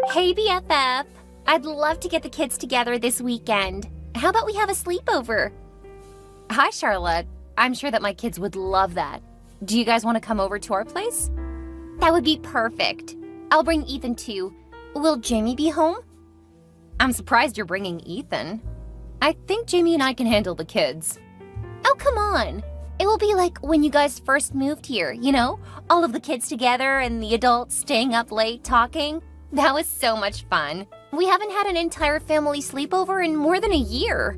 Hey, BFF. I'd love to get the kids together this weekend. How about we have a sleepover? Hi, Charlotte. I'm sure that my kids would love that. Do you guys want to come over to our place? That would be perfect. I'll bring Ethan too. Will Jamie be home? I'm surprised you're bringing Ethan. I think Jamie and I can handle the kids. Oh, come on. It will be like when you guys first moved here, you know? All of the kids together and the adults staying up late talking. That was so much fun. We haven't had an entire family sleepover in more than a year.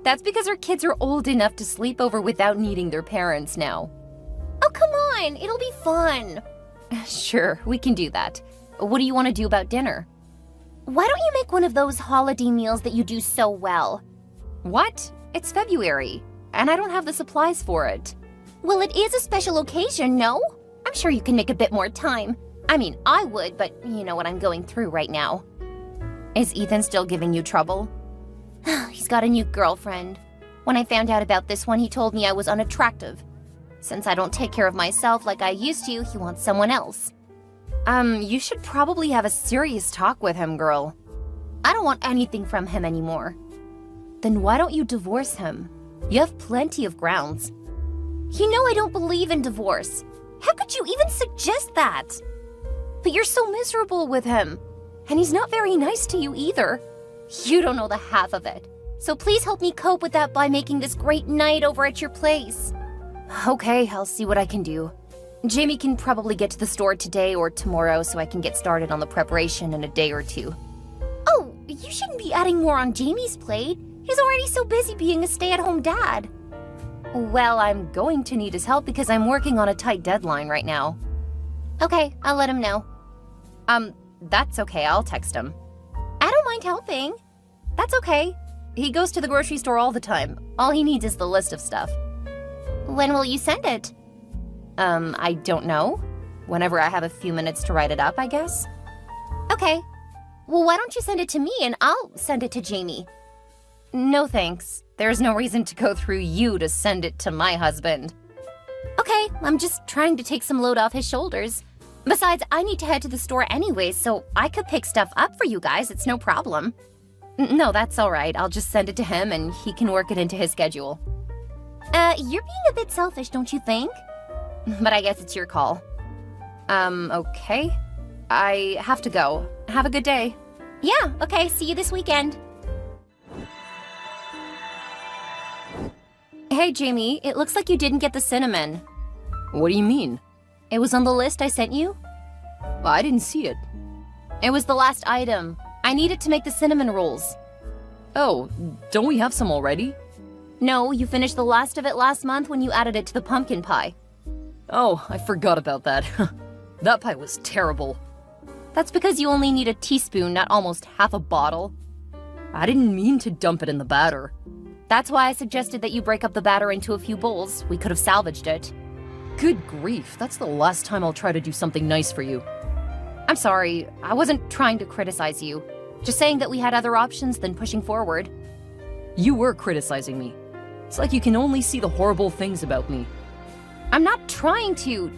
That's because our kids are old enough to sleep over without needing their parents now. Oh, come on. It'll be fun. Sure, we can do that. What do you want to do about dinner? Why don't you make one of those holiday meals that you do so well? What? It's February, and I don't have the supplies for it. Well, it is a special occasion, no? I'm sure you can make a bit more time. I mean, I would, but you know what I'm going through right now. Is Ethan still giving you trouble? He's got a new girlfriend. When I found out about this one, he told me I was unattractive. Since I don't take care of myself like I used to, he wants someone else. You should probably have a serious talk with him, girl. I don't want anything from him anymore. Then why don't you divorce him? You have plenty of grounds. You know I don't believe in divorce. How could you even suggest that? But you're so miserable with him. And he's not very nice to you either. You don't know the half of it. So please help me cope with that by making this great night over at your place. Okay, I'll see what I can do. Jamie can probably get to the store today or tomorrow so I can get started on the preparation in a day or two. Oh, you shouldn't be adding more on Jamie's plate. He's already so busy being a stay-at-home dad. Well, I'm going to need his help because I'm working on a tight deadline right now. Okay, I'll let him know. That's okay, I'll text him. I don't mind helping. That's okay. He goes to the grocery store all the time. All he needs is the list of stuff. When will you send it? I don't know. Whenever I have a few minutes to write it up, I guess. Okay. Well, why don't you send it to me and I'll send it to Jamie? No thanks. There's no reason to go through you to send it to my husband. Okay, I'm just trying to take some load off his shoulders. Besides, I need to head to the store anyway, so I could pick stuff up for you guys. It's no problem. No, that's all right. I'll just send it to him and he can work it into his schedule. You're being a bit selfish, don't you think? But I guess it's your call. Okay. I have to go. Have a good day. Yeah, okay. See you this weekend. Hey, Jamie. It looks like you didn't get the cinnamon. What do you mean? It was on the list I sent you. I didn't see it. It was the last item. I need it to make the cinnamon rolls. Oh, don't we have some already? No, you finished the last of it last month when you added it to the pumpkin pie. Oh, I forgot about that. That pie was terrible. That's because you only need a teaspoon, not almost half a bottle. I didn't mean to dump it in the batter. That's why I suggested that you break up the batter into a few bowls. We could have salvaged it. Good grief, that's the last time I'll try to do something nice for you. I'm sorry, I wasn't trying to criticize you. Just saying that we had other options than pushing forward. You were criticizing me. It's like you can only see the horrible things about me. I'm not trying to.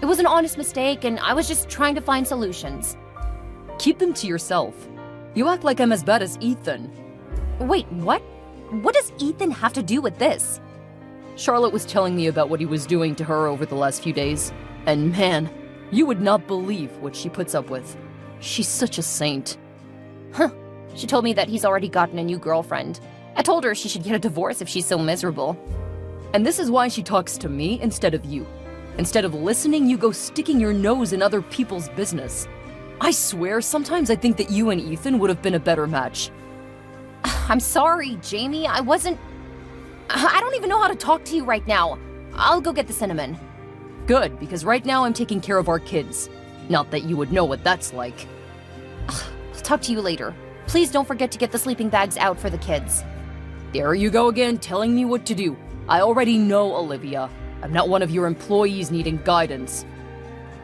It was an honest mistake and I was just trying to find solutions. Keep them to yourself. You act like I'm as bad as Ethan. Wait, what? What does Ethan have to do with this? Charlotte was telling me about what he was doing to her over the last few days. And man, you would not believe what she puts up with. She's such a saint. Huh. She told me that he's already gotten a new girlfriend. I told her she should get a divorce if she's so miserable. And this is why she talks to me instead of you. Instead of listening, you go sticking your nose in other people's business. I swear, sometimes I think that you and Ethan would have been a better match. I'm sorry, Jamie. I don't even know how to talk to you right now. I'll go get the cinnamon. Good, because right now I'm taking care of our kids. Not that you would know what that's like. I'll talk to you later. Please don't forget to get the sleeping bags out for the kids. There you go again, telling me what to do. I already know, Olivia. I'm not one of your employees needing guidance.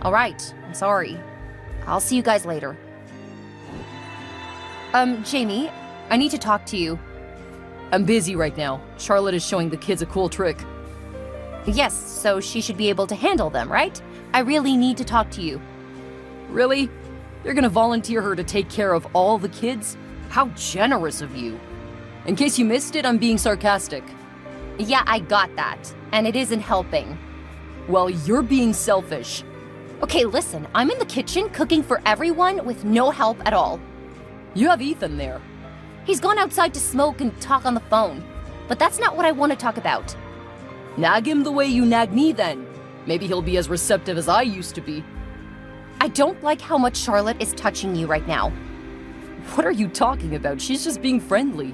All right, I'm sorry. I'll see you guys later. Jamie, I need to talk to you. I'm busy right now. Charlotte is showing the kids a cool trick. Yes, so she should be able to handle them, right? I really need to talk to you. Really? You're gonna volunteer her to take care of all the kids? How generous of you. In case you missed it, I'm being sarcastic. Yeah, I got that. And it isn't helping. Well, you're being selfish. Okay, listen, I'm in the kitchen cooking for everyone with no help at all. You have Ethan there. He's gone outside to smoke and talk on the phone. But that's not what I want to talk about. Nag him the way you nag me then. Maybe he'll be as receptive as I used to be. I don't like how much Charlotte is touching you right now. What are you talking about? She's just being friendly.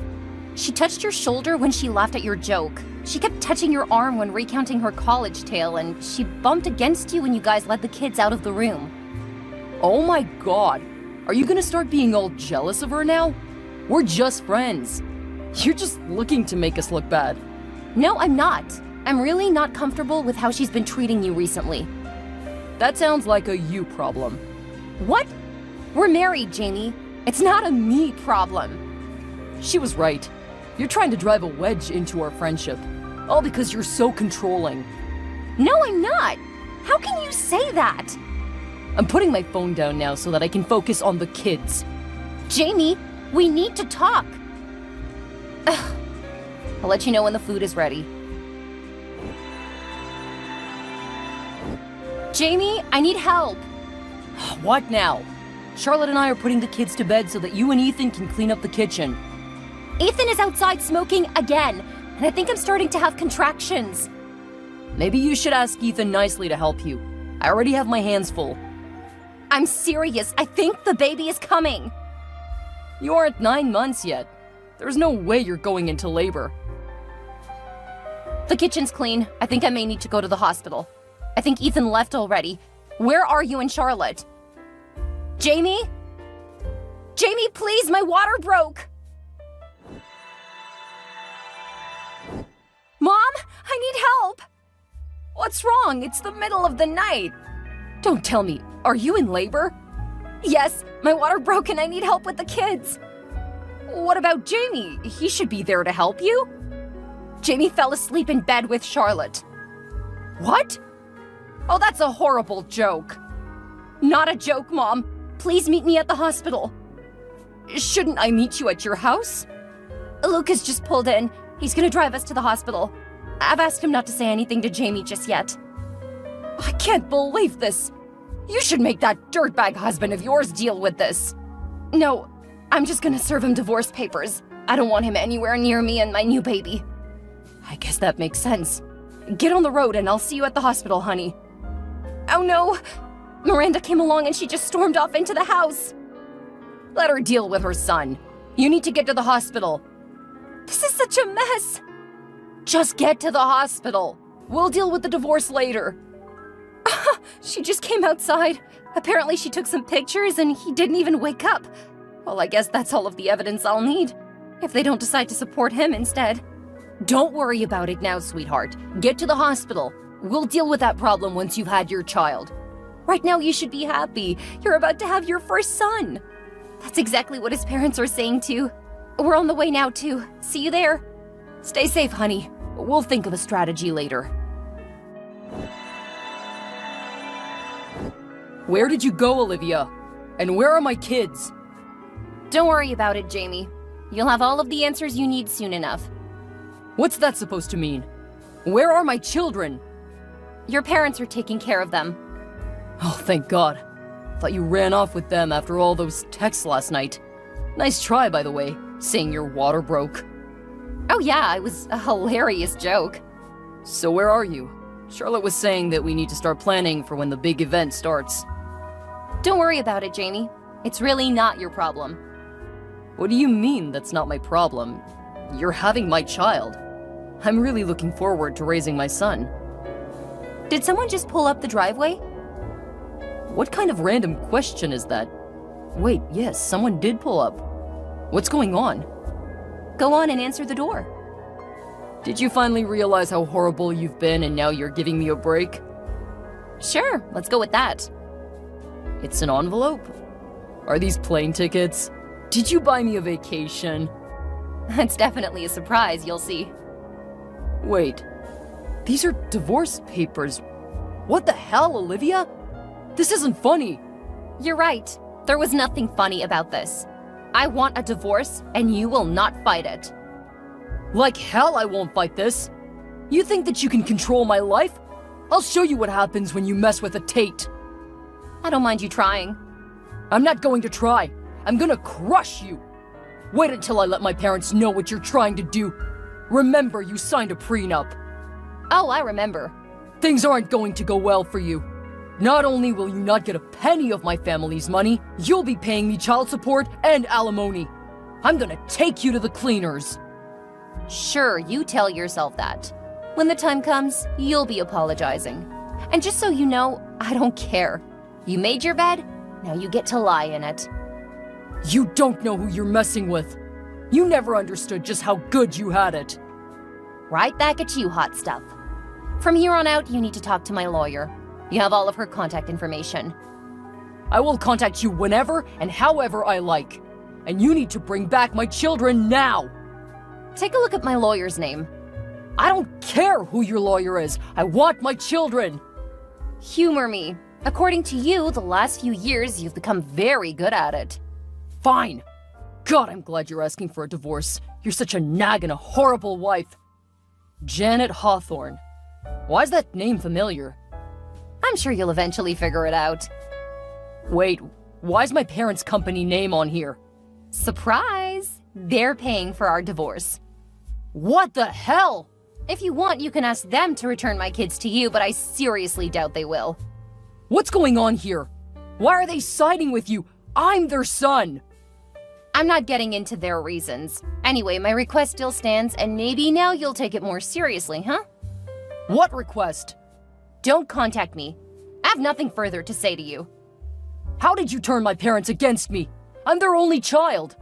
She touched your shoulder when she laughed at your joke. She kept touching your arm when recounting her college tale, and she bumped against you when you guys led the kids out of the room. Oh my god. Are you gonna start being all jealous of her now? We're just friends. You're just looking to make us look bad. No, I'm not. I'm really not comfortable with how she's been treating you recently. That sounds like a you problem. What? We're married, Jamie. It's not a me problem. She was right. You're trying to drive a wedge into our friendship. All because you're so controlling. No, I'm not. How can you say that? I'm putting my phone down now so that I can focus on the kids. Jamie, we need to talk. Ugh. I'll let you know when the food is ready. Jamie, I need help. What now? Charlotte and I are putting the kids to bed so that you and Ethan can clean up the kitchen. Ethan is outside smoking again, and I think I'm starting to have contractions. Maybe you should ask Ethan nicely to help you. I already have my hands full. I'm serious. I think the baby is coming. You aren't 9 months yet. There's no way you're going into labor. The kitchen's clean. I think I may need to go to the hospital. I think Ethan left already. Where are you and Charlotte? Jamie? Jamie, please, my water broke! Mom, I need help! What's wrong? It's the middle of the night. Don't tell me, are you in labor? Yes, my water broke and I need help with the kids. What about Jamie? He should be there to help you. Jamie fell asleep in bed with Charlotte. What? Oh, that's a horrible joke. Not a joke, Mom. Please meet me at the hospital. Shouldn't I meet you at your house? Lucas just pulled in. He's gonna drive us to the hospital. I've asked him not to say anything to Jamie just yet. I can't believe this. You should make that dirtbag husband of yours deal with this. No, I'm just gonna serve him divorce papers. I don't want him anywhere near me and my new baby. I guess that makes sense. Get on the road and I'll see you at the hospital, honey. Oh no! Miranda came along and she just stormed off into the house. Let her deal with her son. You need to get to the hospital. This is such a mess. Just get to the hospital. We'll deal with the divorce later. She just came outside. Apparently she took some pictures and he didn't even wake up. Well, I guess that's all of the evidence I'll need, if they don't decide to support him instead. Don't worry about it now, sweetheart. Get to the hospital. We'll deal with that problem once you've had your child. Right now you should be happy. You're about to have your first son. That's exactly what his parents are saying too. We're on the way now too. See you there. Stay safe, honey. We'll think of a strategy later. Where did you go, Olivia? And where are my kids? Don't worry about it, Jamie. You'll have all of the answers you need soon enough. What's that supposed to mean? Where are my children? Your parents are taking care of them. Oh, thank God. Thought you ran off with them after all those texts last night. Nice try, by the way, saying your water broke. Oh yeah, it was a hilarious joke. So where are you? Charlotte was saying that we need to start planning for when the big event starts. Don't worry about it, Jamie. It's really not your problem. What do you mean that's not my problem? You're having my child. I'm really looking forward to raising my son. Did someone just pull up the driveway? What kind of random question is that? Wait, yes, someone did pull up. What's going on? Go on and answer the door. Did you finally realize how horrible you've been and now you're giving me a break? Sure, let's go with that. It's an envelope. Are these plane tickets? Did you buy me a vacation? It's definitely a surprise, you'll see. Wait, these are divorce papers. What the hell, Olivia? This isn't funny. You're right. There was nothing funny about this. I want a divorce, and you will not fight it. Like hell I won't fight this. You think that you can control my life? I'll show you what happens when you mess with a Tate. I don't mind you trying. I'm not going to try. I'm gonna crush you. Wait until I let my parents know what you're trying to do. Remember, you signed a prenup. Oh, I remember. Things aren't going to go well for you. Not only will you not get a penny of my family's money, you'll be paying me child support and alimony. I'm gonna take you to the cleaners. Sure, you tell yourself that. When the time comes, you'll be apologizing. And just so you know, I don't care. You made your bed, now you get to lie in it. You don't know who you're messing with. You never understood just how good you had it. Right back at you, hot stuff. From here on out, you need to talk to my lawyer. You have all of her contact information. I will contact you whenever and however I like. And you need to bring back my children now. Take a look at my lawyer's name. I don't care who your lawyer is. I want my children. Humor me. According to you, the last few years, you've become very good at it. Fine. God, I'm glad you're asking for a divorce. You're such a nag and a horrible wife. Janet Hawthorne. Why's that name familiar? I'm sure you'll eventually figure it out. Wait, why's my parents' company name on here? Surprise! They're paying for our divorce. What the hell? If you want, you can ask them to return my kids to you, but I seriously doubt they will. What's going on here? Why are they siding with you? I'm their son. I'm not getting into their reasons. Anyway, my request still stands, and maybe now you'll take it more seriously, huh? What request? Don't contact me. I have nothing further to say to you. How did you turn my parents against me? I'm their only child.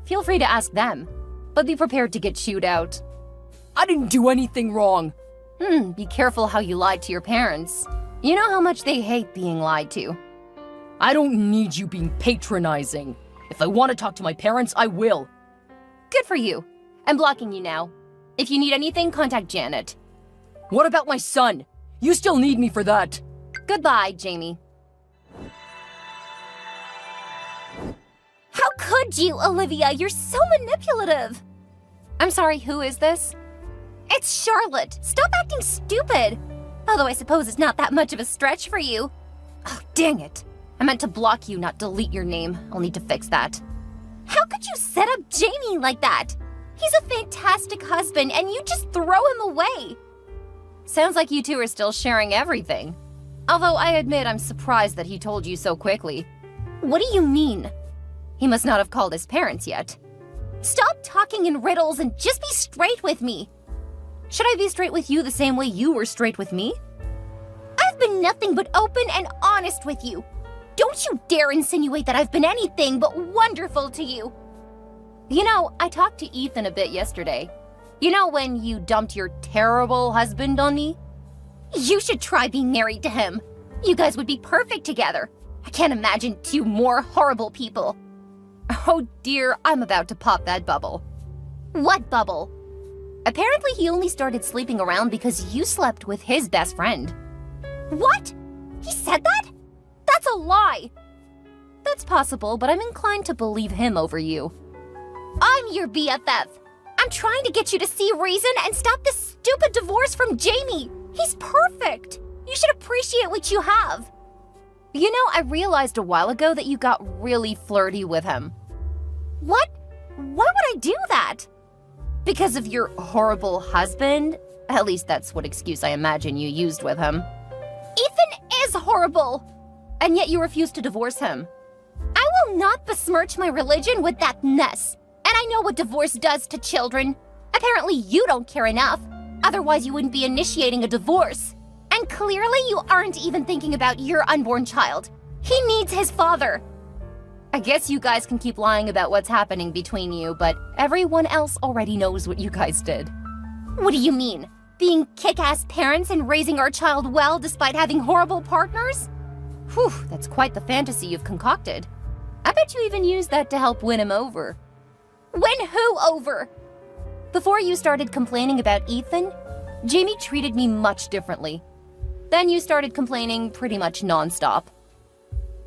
Feel free to ask them, but be prepared to get chewed out. I didn't do anything wrong. Be careful how you lied to your parents. You know how much they hate being lied to. I don't need you being patronizing. If I want to talk to my parents, I will. Good for you. I'm blocking you now. If you need anything, contact Janet. What about my son? You still need me for that. Goodbye, Jamie. How could you, Olivia? You're so manipulative. I'm sorry, who is this? It's Charlotte. Stop acting stupid. Although I suppose it's not that much of a stretch for you. Oh, dang it. I meant to block you, not delete your name. I'll need to fix that. How could you set up Jamie like that? He's a fantastic husband, and you just throw him away. Sounds like you two are still sharing everything. Although I admit I'm surprised that he told you so quickly. What do you mean? He must not have called his parents yet. Stop talking in riddles and just be straight with me. Should I be straight with you the same way you were straight with me? I've been nothing but open and honest with you. Don't you dare insinuate that I've been anything but wonderful to you. You know, I talked to Ethan a bit yesterday. You know when you dumped your terrible husband on me? You should try being married to him. You guys would be perfect together. I can't imagine two more horrible people. Oh dear, I'm about to pop that bubble. What bubble? Apparently he only started sleeping around because you slept with his best friend. What? He said that? That's a lie. That's possible, but I'm inclined to believe him over you. I'm your BFF. I'm trying to get you to see reason and stop this stupid divorce from Jamie. He's perfect. You should appreciate what you have. You know, I realized a while ago that you got really flirty with him. What? Why would I do that? Because of your horrible husband? At least that's what excuse I imagine you used with him. Ethan is horrible! And yet you refuse to divorce him. I will not besmirch my religion with that mess. And I know what divorce does to children. Apparently you don't care enough. Otherwise you wouldn't be initiating a divorce. And clearly you aren't even thinking about your unborn child. He needs his father. I guess you guys can keep lying about what's happening between you, but everyone else already knows what you guys did. What do you mean? Being kick-ass parents and raising our child well despite having horrible partners? Whew, that's quite the fantasy you've concocted. I bet you even used that to help win him over. Win who over? Before you started complaining about Ethan, Jamie treated me much differently. Then you started complaining pretty much nonstop.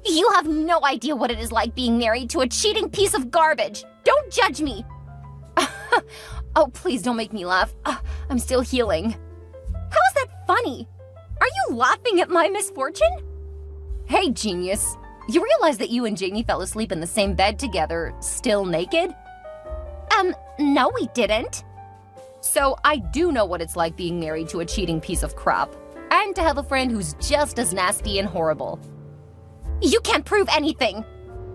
You have no idea what it is like being married to a cheating piece of garbage. Don't judge me. Oh, please don't make me laugh. I'm still healing. How is that funny? Are you laughing at my misfortune? Hey, genius. You realize that you and Jamie fell asleep in the same bed together, still naked? No, we didn't. So I do know what it's like being married to a cheating piece of crap, and to have a friend who's just as nasty and horrible. You can't prove anything,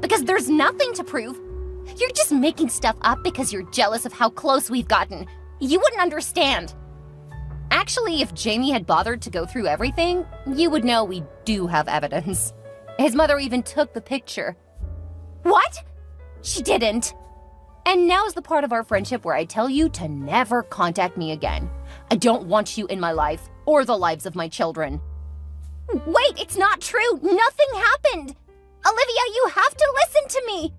because there's nothing to prove. You're just making stuff up because you're jealous of how close we've gotten. You wouldn't understand. Actually, if Jamie had bothered to go through everything, you would know we do have evidence. His mother even took the picture. What? She didn't. And now's the part of our friendship where I tell you to never contact me again. I don't want you in my life, or the lives of my children. Wait, it's not true! Nothing happened! Olivia, you have to listen to me!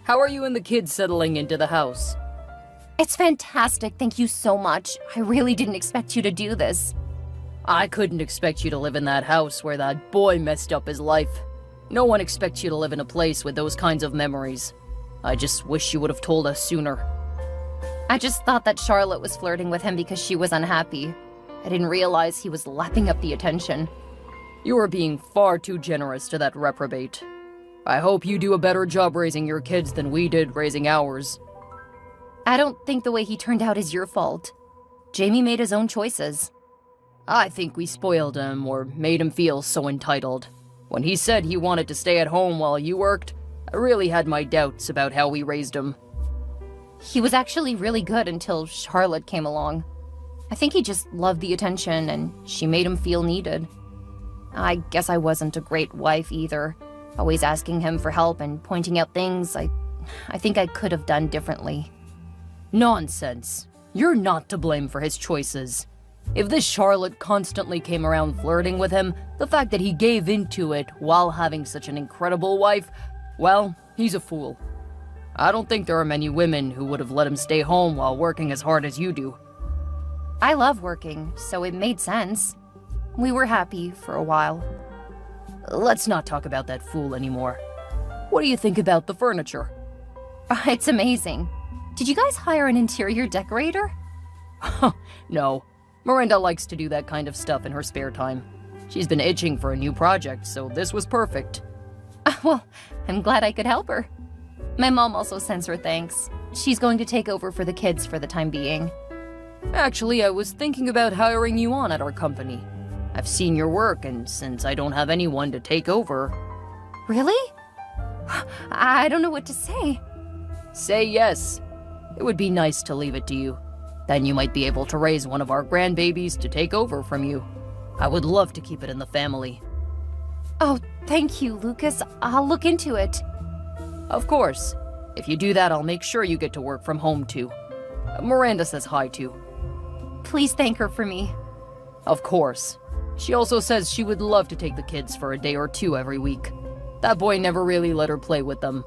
How are you and the kids settling into the house? It's fantastic, thank you so much. I really didn't expect you to do this. I couldn't expect you to live in that house where that boy messed up his life. No one expects you to live in a place with those kinds of memories. I just wish you would have told us sooner. I just thought that Charlotte was flirting with him because she was unhappy. I didn't realize he was lapping up the attention. You are being far too generous to that reprobate. I hope you do a better job raising your kids than we did raising ours. I don't think the way he turned out is your fault. Jamie made his own choices. I think we spoiled him or made him feel so entitled. When he said he wanted to stay at home while you worked, I really had my doubts about how we raised him. He was actually really good until Charlotte came along. I think he just loved the attention and she made him feel needed. I guess I wasn't a great wife either, always asking him for help and pointing out things I think I could have done differently. Nonsense. You're not to blame for his choices. If this Charlotte constantly came around flirting with him, the fact that he gave into it while having such an incredible wife, well, he's a fool. I don't think there are many women who would have let him stay home while working as hard as you do. I love working, so it made sense. We were happy for a while. Let's not talk about that fool anymore. What do you think about the furniture? It's amazing. Did you guys hire an interior decorator? No. Miranda likes to do that kind of stuff in her spare time. She's been itching for a new project, so this was perfect. Well, I'm glad I could help her. My mom also sends her thanks. She's going to take over for the kids for the time being. Actually, I was thinking about hiring you on at our company. I've seen your work, and since I don't have anyone to take over... Really? I don't know what to say. Say yes. It would be nice to leave it to you. Then you might be able to raise one of our grandbabies to take over from you. I would love to keep it in the family. Oh, thank you, Lucas. I'll look into it. Of course. If you do that, I'll make sure you get to work from home, too. Miranda says hi, too. Please thank her for me. Of course. She also says she would love to take the kids for a day or two every week. That boy never really let her play with them.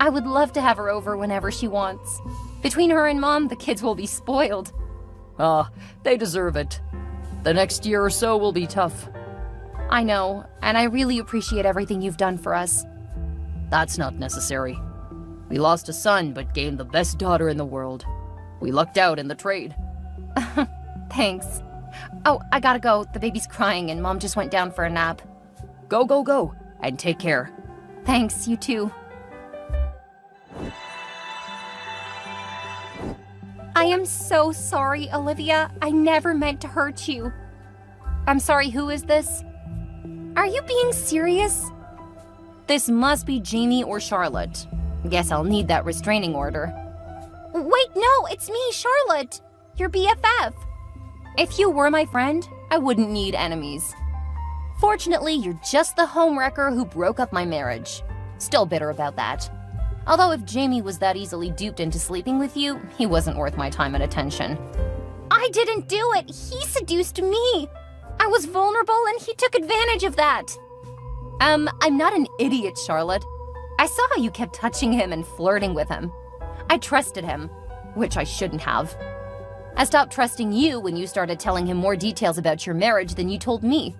I would love to have her over whenever she wants. Between her and Mom, the kids will be spoiled. They deserve it. The next year or so will be tough. I know, and I really appreciate everything you've done for us. That's not necessary. We lost a son, but gained the best daughter in the world. We lucked out in the trade. Thanks. Oh, I gotta go. The baby's crying and Mom just went down for a nap. Go, go, go, and take care. Thanks, you too. I am so sorry, Olivia. I never meant to hurt you. I'm sorry, who is this? Are you being serious? This must be Jamie or Charlotte. Guess I'll need that restraining order. Wait, no, it's me, Charlotte. Your BFF. If you were my friend, I wouldn't need enemies. Fortunately, you're just the homewrecker who broke up my marriage. Still bitter about that. Although if Jamie was that easily duped into sleeping with you, he wasn't worth my time and attention. I didn't do it! He seduced me! I was vulnerable and he took advantage of that! I'm not an idiot, Charlotte. I saw how you kept touching him and flirting with him. I trusted him, which I shouldn't have. I stopped trusting you when you started telling him more details about your marriage than you told me.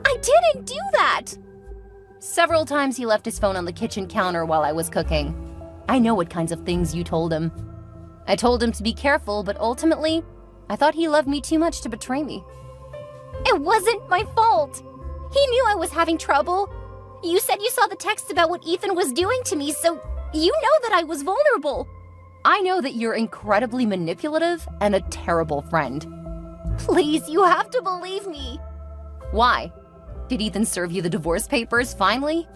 I didn't do that! Several times he left his phone on the kitchen counter while I was cooking. I know what kinds of things you told him. I told him to be careful, but ultimately, I thought he loved me too much to betray me. It wasn't my fault! He knew I was having trouble. You said you saw the text about what Ethan was doing to me, so you know that I was vulnerable. I know that you're incredibly manipulative and a terrible friend. Please, you have to believe me. Why? Did Ethan serve you the divorce papers finally?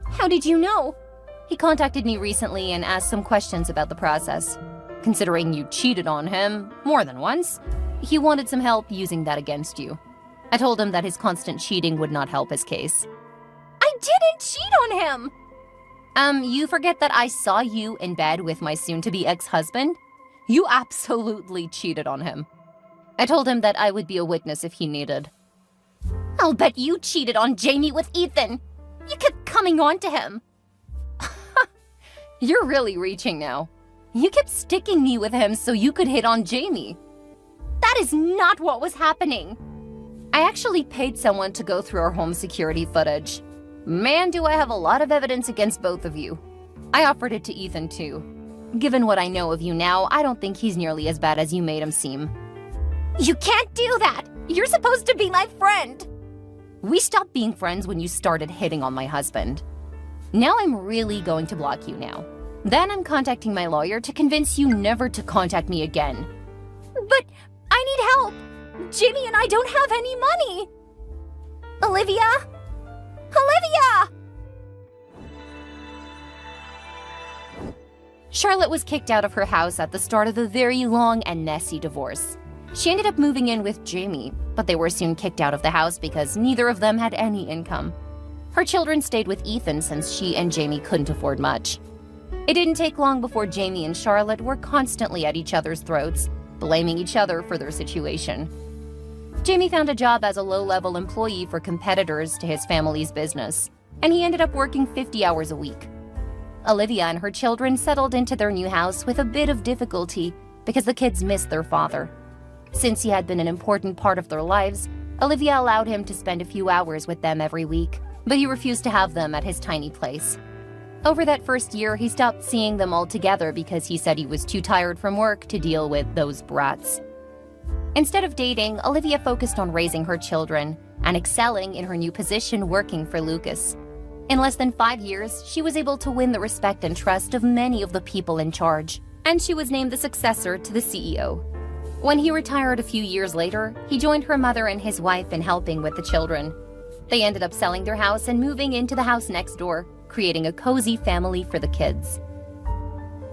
How did you know? He contacted me recently and asked some questions about the process. Considering you cheated on him more than once, he wanted some help using that against you. I told him that his constant cheating would not help his case. I didn't cheat on him! You forget that I saw you in bed with my soon-to-be ex-husband? You absolutely cheated on him. I told him that I would be a witness if he needed. I'll bet you cheated on Jamie with Ethan. You kept coming on to him. You're really reaching now. You kept sticking me with him so you could hit on Jamie. That is not what was happening. I actually paid someone to go through our home security footage. Man, do I have a lot of evidence against both of you. I offered it to Ethan too. Given what I know of you now, I don't think he's nearly as bad as you made him seem. You can't do that! You're supposed to be my friend! We stopped being friends when you started hitting on my husband. Now I'm really going to block you now. Then I'm contacting my lawyer to convince you never to contact me again. But I need help! Jimmy and I don't have any money! Olivia? Olivia! Charlotte was kicked out of her house at the start of a very long and messy divorce. She ended up moving in with Jamie, but they were soon kicked out of the house because neither of them had any income. Her children stayed with Ethan since she and Jamie couldn't afford much. It didn't take long before Jamie and Charlotte were constantly at each other's throats, blaming each other for their situation. Jamie found a job as a low-level employee for competitors to his family's business, and he ended up working 50 hours a week. Olivia and her children settled into their new house with a bit of difficulty because the kids missed their father. Since he had been an important part of their lives, Olivia allowed him to spend a few hours with them every week, but he refused to have them at his tiny place. Over that first year, he stopped seeing them all together because he said he was too tired from work to deal with those brats. Instead of dating, Olivia focused on raising her children and excelling in her new position working for Lucas. In less than 5 years, she was able to win the respect and trust of many of the people in charge, and she was named the successor to the CEO. When he retired a few years later, he joined her mother and his wife in helping with the children. They ended up selling their house and moving into the house next door, creating a cozy family for the kids.